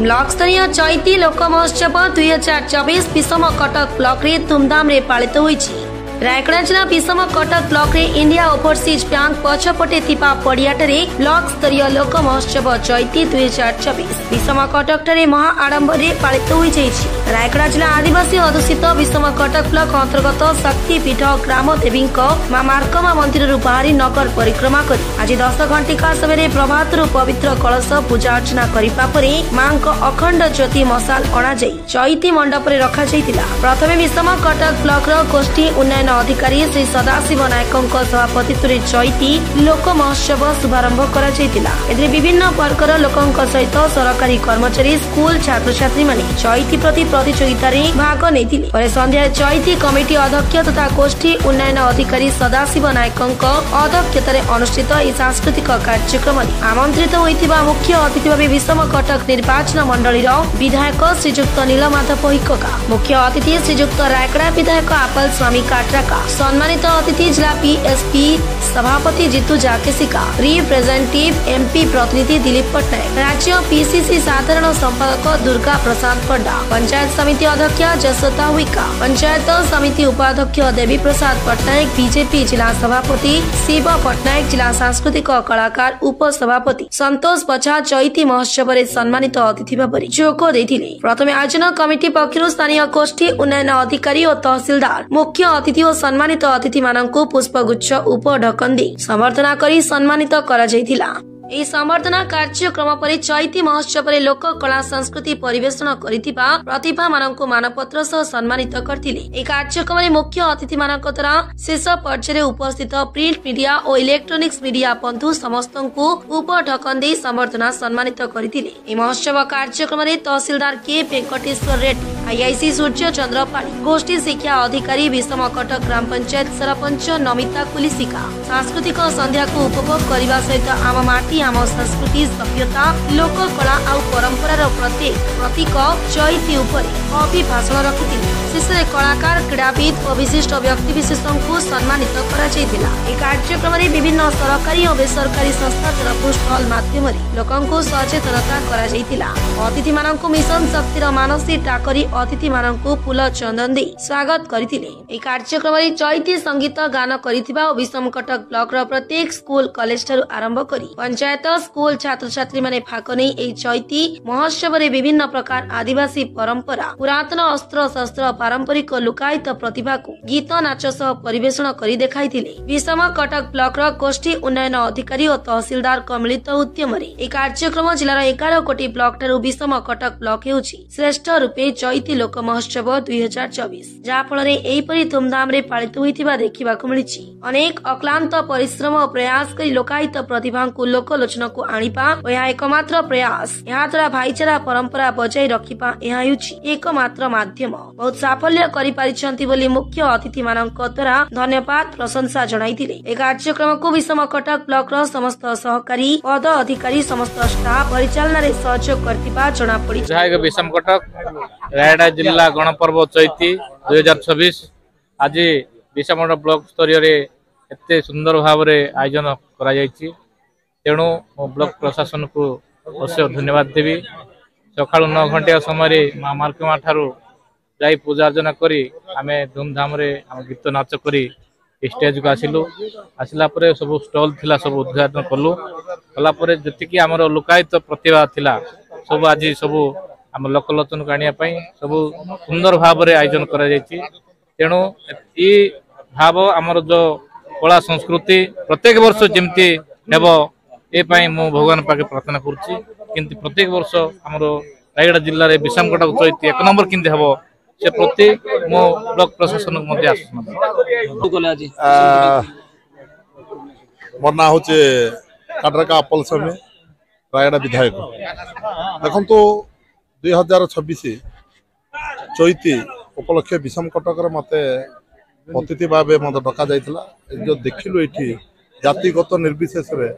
Block स्तरीय चैती लोक महोत्सव 2024 विषम कटक ब्लॉक रे धूमधाम रे पालित होईछि। रायगड़ा जिला विषम कटक ब्लॉक रे इंडिया ओवरसीज बैंक पछपटे थिपा पड़ियाटरे ब्लॉक स्तरीय लोक महोत्सव चैती 2024 विषम कटक रे महा आडंबरे पालित होई जाईछि। रायगड़ा जिला आदिवासी अधुषित विषम कटक ब्लॉक अंतर्गत शक्ति पीठ ग्राम देवी मां मार्कमा मंदिर बाहरी नगर परिक्रमा करी आज 10 घंटिका समय प्रभात पवित्र कलश पूजा अर्चना करिपा परे मां अखंड ज्योति मशाल अणा जाई चैती मंडप रे रखा जाइतिला। प्रथमे विषम कटक ब्लॉक रो गोष्ठी उन्नयन अधिकारी श्री सदाशिव नायक सभापतित्व चैती लोक महोत्सव शुभारंभ करा जाइतिला। एथिरे विभिन्न वर्गर लोकंक सहित सरकारी कर्मचारी स्कूल छात्र छात्री माने चैती प्रति प्रतियोगिता रे भाग नेतिले। परे संध्या चैती कमिटी अध्यक्ष तथा गोष्ठी उन्नयन अधिकारी सदाशिव नायक अध्यक्षतार अनुष्ठित यह सांस्कृतिक कार्यक्रम आमंत्रित होइतिबा मुख्य अतिथि भाव विषम कटक निर्वाचन मंडलीर विधायक श्रीजुक्त नीलमाधव हिक्का, मुख्य अतिथि श्रीजुक्त रायगड़ा विधायक आपल स्वामी काटरा, सम्मानित अतिथि जिला पीएसपी सभापति जीतू जाकेसिका, रिप्रेजेंटेटिव एमपी प्रतिनिधि दिलीप पटनायक, राज्य पीसीसी साधारण संपादक दुर्गा प्रसाद पंडा, पंचायत समिति अध्यक्ष जसोता हुइका, पंचायत समिति उपाध्यक्ष देवी प्रसाद पटनायक, बीजेपी जिला सभापति शिव पटनायक, जिला सांस्कृतिक कलाकार उप सभापति संतोष पछा चैती महोत्सव रे सम्मानित अतिथि भाव जोग देथिले। प्रथमे आयोजन कमिटी पक्षरु स्थानीय गोष्ठी उन्नयन अधिकारी और तहसीलदार मुख्य अतिथि और सम्मानित अतिथि माननकु पुष्पगुच्छ उपढकन दे समर्थना करी सम्मानित करा जायतिला। ଏହି ସମ୍ବର୍ଦ୍ଧନା କାର୍ଯ୍ୟକ୍ରମ ପରେ ଚୈତି ମହୋତ୍ସବରେ ଲୋକ କଳା ସଂସ୍କୃତି ପରିବେଷଣ କରିଥିବା ପ୍ରତିଭା ମାନଙ୍କୁ ମାନପତ୍ର ସହ ସମ୍ମାନିତ କରିଥିଲେ। ଏହି କାର୍ଯ୍ୟକ୍ରମରେ ମୁଖ୍ୟ ଅତିଥି ମାନଙ୍କ ଦ୍ୱାରା ଶେଷ ପର୍ଯ୍ୟାୟରେ ଉପସ୍ଥିତ ପ୍ରିଣ୍ଟ ମିଡିଆ ଓ ଇଲେକ୍ଟ୍ରୋନିକ୍ସ ମିଡିଆ ବନ୍ଧୁ ସମସ୍ତଙ୍କୁ ଉପଢକନ ଦେଇ ସମ୍ବର୍ଦ୍ଧନା ସମ୍ମାନିତ କରିଥିଲେ। ଏହି ମହୋତ୍ସବ କାର୍ଯ୍ୟକ୍ରମରେ ତହସିଲଦାର କେ ଭେଙ୍କଟେଶ୍ୱର ରେଡ୍ଡି, आईआईसी सूर्य चंद्र पाड़ी, गोष्ठी शिक्षा अधिकारी विषम कटक ग्राम पंचायत सरपंच नमिता कुलिसिका सांस्कृतिक संध्या को उपभोग करने सहित आम माटी आम संस्कृति सभ्यता लोक कला और परंपरार प्रतीक चैती अभिभाषण रखिथिले। शेषे कलाकार क्रीड़ाविद और विशिष्ट व्यक्ति विशेषों को सम्मानित करा जायतिला। ए कार्यक्रम में विभिन्न सरकारी और बेसरकारी संस्था तरफ स्टॉल माध्यम लोकंको सचेतनता करा जायतिला। अतिथि माननकु मिशन शक्तिर मानसी टाकरी अतिथि माननकु फूल चंदन दे स्वागत करथिले। ए कार्यक्रम में चैती संगीत गान करिथिबा और विषम कटक ब्लॉक रो प्रत्येक स्कूल कॉलेज ठारू आरंभ करी पंचायत स्कूल छात्र छात्री माने भाग नै ए चैती महोत्सव रे विभिन्न प्रकार आदिवासी परंपरा पुरातन अस्त्र शस्त्र पारंपरिक लुकायित प्रतिभा को गीत नाच सह परिवेषण करी देखाइथिले। विषम कटक ब्लॉक रो गोष्ठी उन्नयन अधिकारी और तहसीलदार को मिलित उद्यम रे ए कार्यक्रम जिलार 11 कोटी ब्लॉक ठारू विषम कटक ब्लॉक हेउछि श्रेष्ठ रूपे चैती लोक महोत्सव 2024 जहा फल रे एहिपरि धूमधाम रे पालित होइतिबा देखिबाकु मिलिछि। अनेक अक्लांत परिश्रम और प्रयास करी लोकायित प्रतिभा को लोकलोचन को आनिपा यह एकमात्र प्रयास। यहाँ द्वारा भाईचारा परंपरा बजाय रखिपा यह हेउछि एकमात्र माध्यम। बहुत साफल्य करि पारिछंती बोली मुख्य अतिथि मानक द्वारा धन्यवाद प्रशंसा जणाइथिले। ए कार्यक्रम को विषम कटक ब्लॉक रो समस्त सहकारी पद अधिकारी समस्त स्टाफ परिचालन रे सहयोग करतिबा जणा पड़ी। विषम कटक रायगड़ा जिला गणपर्व चैती 2026 आज विषम ब्लॉक स्तरीय रे एते सुंदर भाव रे आयोजन करा जायछि। तेणु ब्लॉक प्रशासन को अवश्य धन्यवाद देवी। सकाल 9 घंटे समय मां मार्कमा ठारू जाई पूजा अर्चना करी आमे धूमधाम रे आम गीत नाच करी स्टेज को आसिला परे सब स्टॉल थिला सब उद्घाटन कलु कला परे जतिकी हमर लुकायित प्रतिभा थिला सब आज सब आम लोकलोचन को आनिया पई सब सुंदर भाव रे आयोजन करा जायछि। तेणु ई भाव हमर जो कला संस्कृति प्रत्येक वर्ष जेमती हेबो ए पाई मु भगवान पाके प्रार्थना करूची। किंतु प्रत्येक वर्ष हमर रायगड़ा जिल्ला रे विषम कटक चैती 1 नंबर किंतु हेबो से प्रति मो ब्लॉक प्रशासन मध्ये आसन मरना होचे काटरका अपल समय रायगड़ा विधायक देखो तो 2026 चैती उपलक्ष्य विषम कटक मते अतिथि भाव मत डका जाइतिला। जो देखिलु एठी जातिगत निर्विशेष रे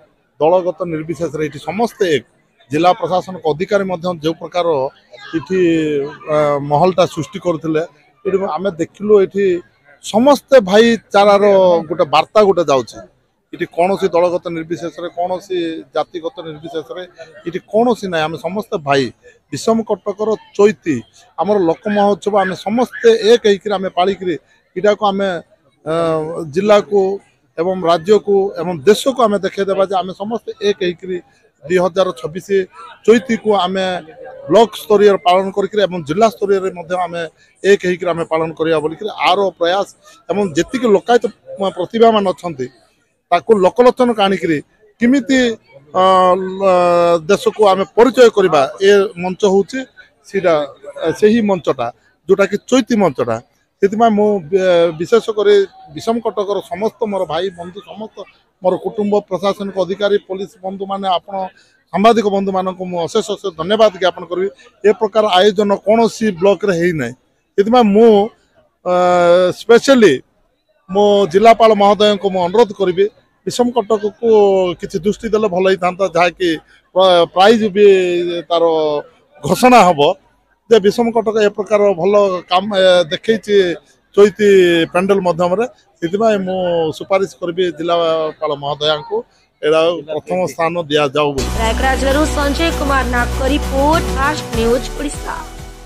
दलगत निर्विशेष रे समस्त एक जिला प्रशासन अधिकारी जो प्रकार इठी महलटा सृष्टि करथिले आमे देखिलु एठी समस्त भाईचारार गोटे वार्ता गोटे जाउछि इटी कौन सी दलगत निर्विशेष कौन सी जातिगत निर्विशेष ये कौन सी ना आम समस्ते भाई विषम कटकर चैती आमर लोक महोत्सव आम समस्ते एक होकर पालिक इटा को आम जिला को एवं राज्य को एवं देश को आम देखा आम समस्ते एक होकर 2026 चैती को आम ब्लॉक स्तरीय पालन कर जिला स्तरीय आम एक होकर आम पालन करवा बोलिक आर प्रयास एवं जी लोकायत प्रतिभा मान अच्छा लोकलोचन काणिक किमिति देश को आम परिचय करवा ए मंच हूँ से ही मंचटा जोटा कि चैती मंचटा से विशेषकर विषम कटकर समस्त मोर भाई बंधु समस्त मोर कुटुंब प्रशासनिक अधिकारी पुलिस बंधु माने आपण सांबादिक बंधु मान को अशेष अशेष धन्यवाद ज्ञापन करी ए प्रकार आयोजन कौन सी ब्लॉक रे ना से स्पेशली मो जिलापाल महोदय को मु अनुरोध करी विषम कटक को किसी दृष्टि देले भल ही था जहाँकि प्राइज भी तार घोषणा हम जे विषम कटक ए प्रकार भल काम देखी चैती पेंडल मध्यम मु सुपारिश करी जिलापाल महोदया को प्रथम स्थान दि जाऊ। रायगड़ा जिलूर संजय कुमार नाग रिपोर्ट फास्ट न्यूज ओडिशा।